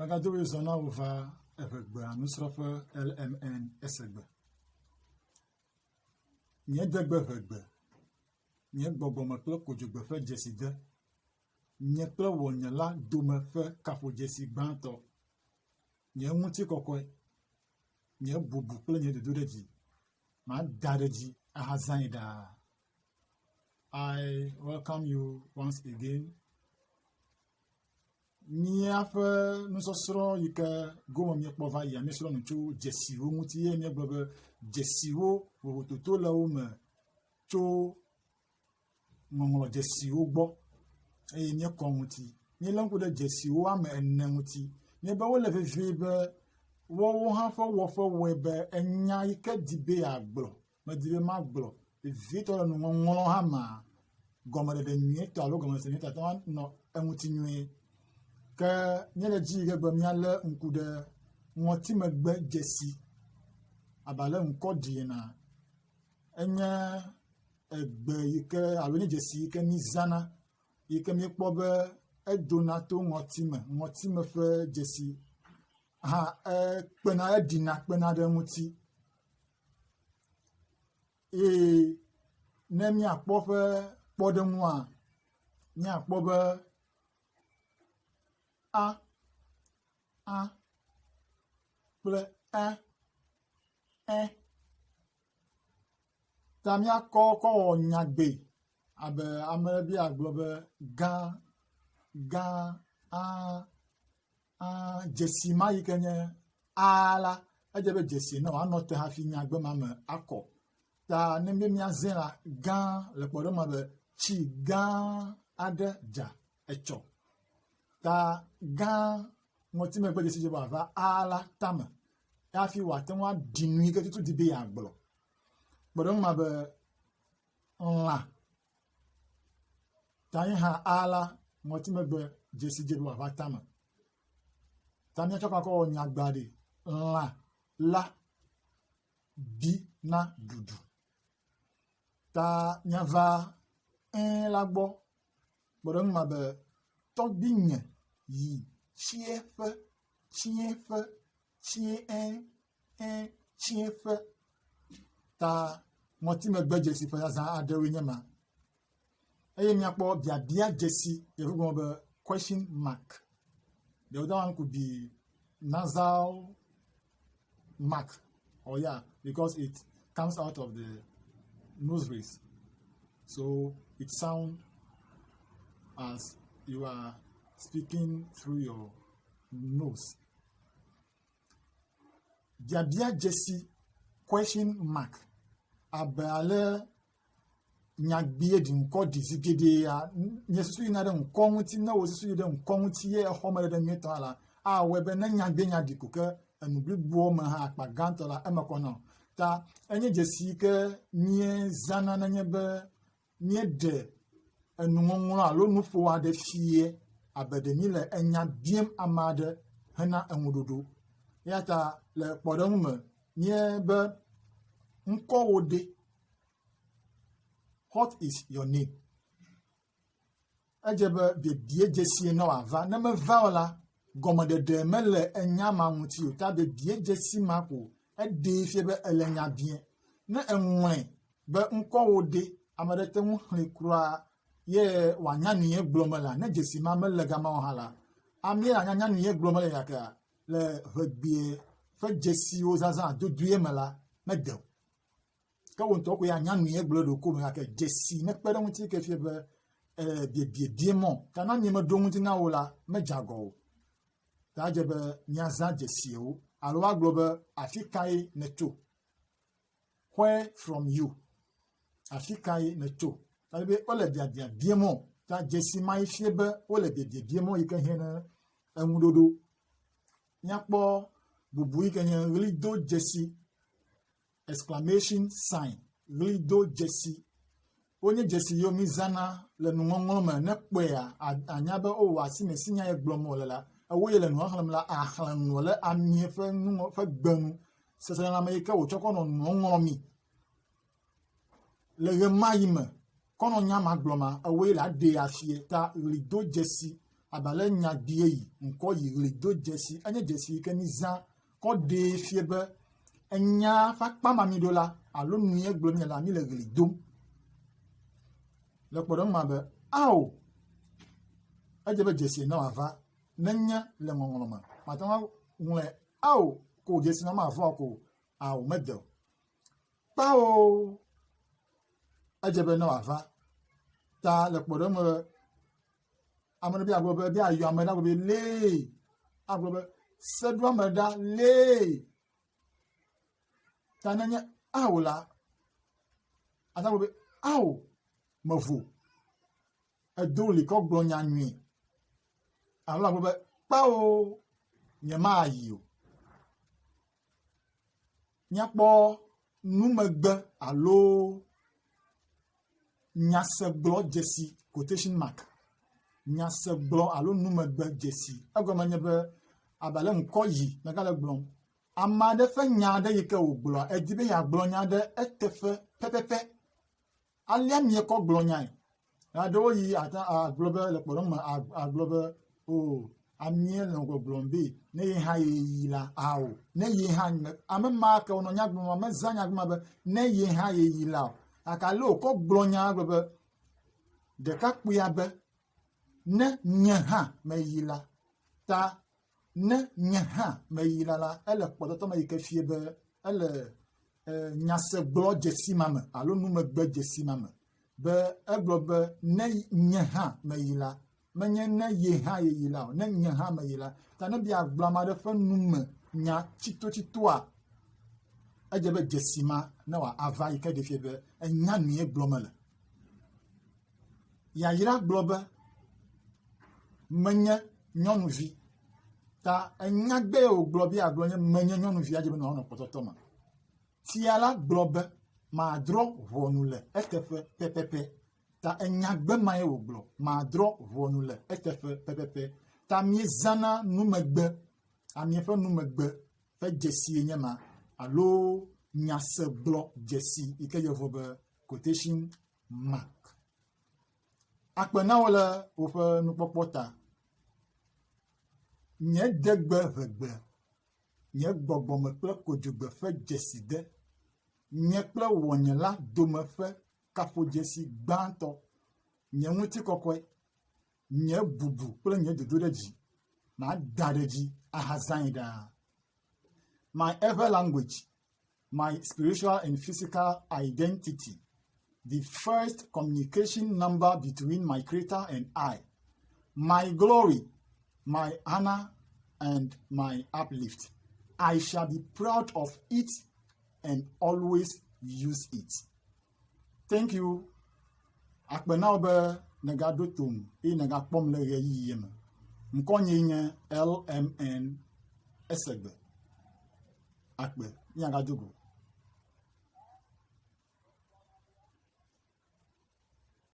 Magadowe zona uva EÚƐGBEA NUSRƆΦE LMN ESEGBE. Nye degbe EÚƐGBE. Nye gbɔgbɔme kple kodzogbe ƒe dzeside. Nye kple wɔnyela dome ƒe kaƒodzesi gbãtɔ. Nye ŋuti kɔkɔe. Nye bubu kple nye dodoɖedzi. Ma da ɖe dzi ahazãe ɖaa. I welcome you once again. Míaƒe nusɔsrɔ̃ yi ke gome míekpɔ va yia míesrɔ̃ nu tso dzesiwo ŋuti ye míegblɔ be dzesiwo vovototo le wo me tso ŋɔŋlɔ dzesiwo gbɔ eye míekɔ ŋuti. Míelé ŋku ɖe dzesiwo ame 4 ŋuti. Míebe wole vevie be woawo hã ƒe wɔƒe wɔe be enya yi ke di be yeagblɔ, medi be magblɔ, vevietɔ le nuŋɔŋlɔ hã ma gɔmeɖeɖe nyuietɔ alo gɔmesese nyuietɔ ate ŋu anɔ eŋuti nyuie. Ke míele dzi ge be míalé ŋku ɖe ŋɔtimegbe dzesi abale ŋkɔ ɖiena. Enye egbe yi ke alo nye dzesi yi ke mízãna yi ke míekpɔ be edona to ŋɔtime ƒe dzesi hã eɖina kpena ɖe ŋuti. Eye ne míakpɔ ƒe kpɔɖeŋua, míakpɔ be a kple ta míakɔ wɔ nyagbe abe ame ɖe bi agblɔ be gã dzesi ma yi ke nye a la edze be dzesi ne wòanɔ te hafi nyagbe ma me akɔ. Ta ne be míazẽ la gã le kpɔɖeŋua be tsi gã aɖe dza etsɔ. Ta gã ŋɔtimegbe dzesi dze be wòava a la tame hafi wòate ŋu aɖi nu yi ke tutu di be yeagblɔ. Kpɔɖeŋu ma be lã ta nye hã a la ŋɔtimegbe dzesi dze be wòava tame. Ta míatsɔ kakɔ wɔ nyagba ɖi lã la bi na ɖuɖu. Ta míava la gbɔ. Kpɔɖeŋu ma be tɔgbinye yi tsieƒe ta ŋɔtimegbe dzesi ƒe zazã aɖewoe nye ma. Eye míakpɔ biabia dzesi yevu gɔme be question mark. The other one could be nasal mark. Oh yeah, because it comes out of the nostrils. So it sounds as you are speaking through your nose. Biabia dzesi question mark. Abale nyagbie di ŋkɔ di zigede ya nye susu yina ɖe ŋkɔ ŋuti ne wo susu yi ɖe ŋkɔ ŋuti ye exɔme ɖe nyuietɔ la awɔe be ne nyagbe nya di ko ke enublibuwo me hã akpa gãtɔ la eme kɔnɔ. Ta enye dzesi ke míezãna nenye be míeɖe enuŋɔŋlɔ alo nuƒo aɖe fie abe ɖe mí le enya biem ame aɖe hena eŋuɖoɖo. Ya ta le kpɔɖeŋu me míebe ŋkɔwo ɖe. What is your name? Edze be bebie dzesi ne wòava. Ne meva o la, gɔmeɖeɖe mele enya ma ŋuti o. Ta bebie dzesi ma ko eɖee fie be ele nya bie. Ne eŋlɔe be ŋkɔwo ɖe, ame ɖe te ŋu xlẽ kura ye wòanya nu ye gblɔm la, ne dzesi ma mele gama o hã la, amie anya nu ye gblɔm le yakea le EÚƐGBEA ƒe dzesiwo zazã dodue me la mede o. Ke wo ŋutɔ ko ya nya nu ye gblɔ ɖoko me gake dzesi ne kpe ɖe ŋuti ke fie be biebie mɔ. Ta na mie meɖo ŋuti na wo la medze agɔ o. Ta edze be míazã dzesiwo alo agblɔ be afi kae netso. Where from you? Afi kae netso. Ta be wole biabie mɔ. Ta dzesi ma yi fie be wole biebie mɔ yi ke hie ne eŋuɖoɖo. Míakpɔ bubu yi ke nye ɣlido dzesi. Exclamation sign, ɣlido dzesi. Wonye dzesi yiwo mízãna le nuŋɔŋlɔ me ne kpɔea anya be o asime si nya ye gblɔm wòle la. Ewo ye le nua xlẽm la axlẽ nu le amie ƒe gbenu. Seselelãme yi ke wòtsɔ kɔ nɔ nua ŋlɔ mi. Le ɣe ma yi me kɔnɔ nya ma gblɔma ewo ye le aɖee afie. Ta ɣlido dzesi abale nya die yi nko yi le do Dzesi anye Dzesi ke ni zan ko de fie be enya fa kpa mami do la alo nue gblɔ mi la mi le gli dom le kpɔɖeŋu ma be ao edze be Dzesi na wava nenye le ŋɔŋlɔ me mate ŋu ŋlɔe ao ko Dzesi na ma vɔ ko ao mede o kpao edze be na wava ta le kpɔɖeŋu me be ame ɖe bi agblɔ be bi ayɔ ame ɖa gblɔ be lee agblɔ be seɖo ame ɖa lee ta nenye ao la ata gblɔ be ao mevo edo li kɔ gblɔ nya nyui alo agblɔ be kpao nye ma yi o nyakpɔ numegbe alo nyasegblɔ Dzesi quotation mark nyasegblɔ alo numegbe Dzesi egɔme nye be abale ŋkɔ yi mega le gblɔm ame aɖe ƒe nya aɖe yi ke wògblɔa edi be yeagblɔ nya aɖe eteƒe pɛpɛpɛ alia mie kɔ gblɔ nyae aɖewo yi agblɔ be le kpɔɖeŋu me agblɔ be o amie le gbɔgblɔm be ne ye hã ye yi la ao ne ye hã ame ma ke wònɔ nya gblɔm ame zã nya gblɔm be ne ye hã ye yi la o akale wòkɔ gblɔ nya gblɔ be ɖekakpuia be ne nye hã me yi la ta ne nye hã me yi la ele kpɔtɔtɔ me yi ke fie be ele nyasegblɔ Dzesi ma me alo numegbe Dzesi ma me be egblɔ be ne nye hã me yi la menye ne ye hã ye yi la o ne nye hã me yi la ta ne bia agblɔ ame aɖe ƒe nume nya tsitotsitoa edze be Dzesi ma ne wòava yi ke ɖe fie be enya nue gblɔ me le yayra gblɔ be menye nyɔnuvi ta enya gbe wògblɔ bi agblɔ nye menye nyɔnuvi adze be nɔ kpɔtɔtɔ me tia la gblɔ be madrɔ ʋɔnu le eteƒe pɛpɛpɛ ta enya gbe ma ye wògblɔ madrɔ ʋɔnu le eteƒe pɛpɛpɛ ta miezãna numegbe amie ƒe numegbe ƒe Dzesi nye ma alo nyasegblɔ Dzesi yi ke yevo be quotation mark akpe na wo le woƒe nukpɔkpɔ ta nye degbe ʋegbe nye gbɔgbɔme kple kodzogbe ƒe Dzesi de nye kple wɔnye la dome ƒe kafo Dzesi gbãtɔ nye ŋutikɔkɔe nye bubu kple nye dodo ɖe dzi ma da ɖe dzi ahazãe ɖaa my ever language my spiritual and physical identity the first communication number between my Creator and I my glory my honor and my uplift. I shall be proud of it and always use it. Thank you. Akpenao be nega dotum e nega pom le yeyi me. Mkonye nye LMN EÚƐGBEA. Akbe nyaga dogo.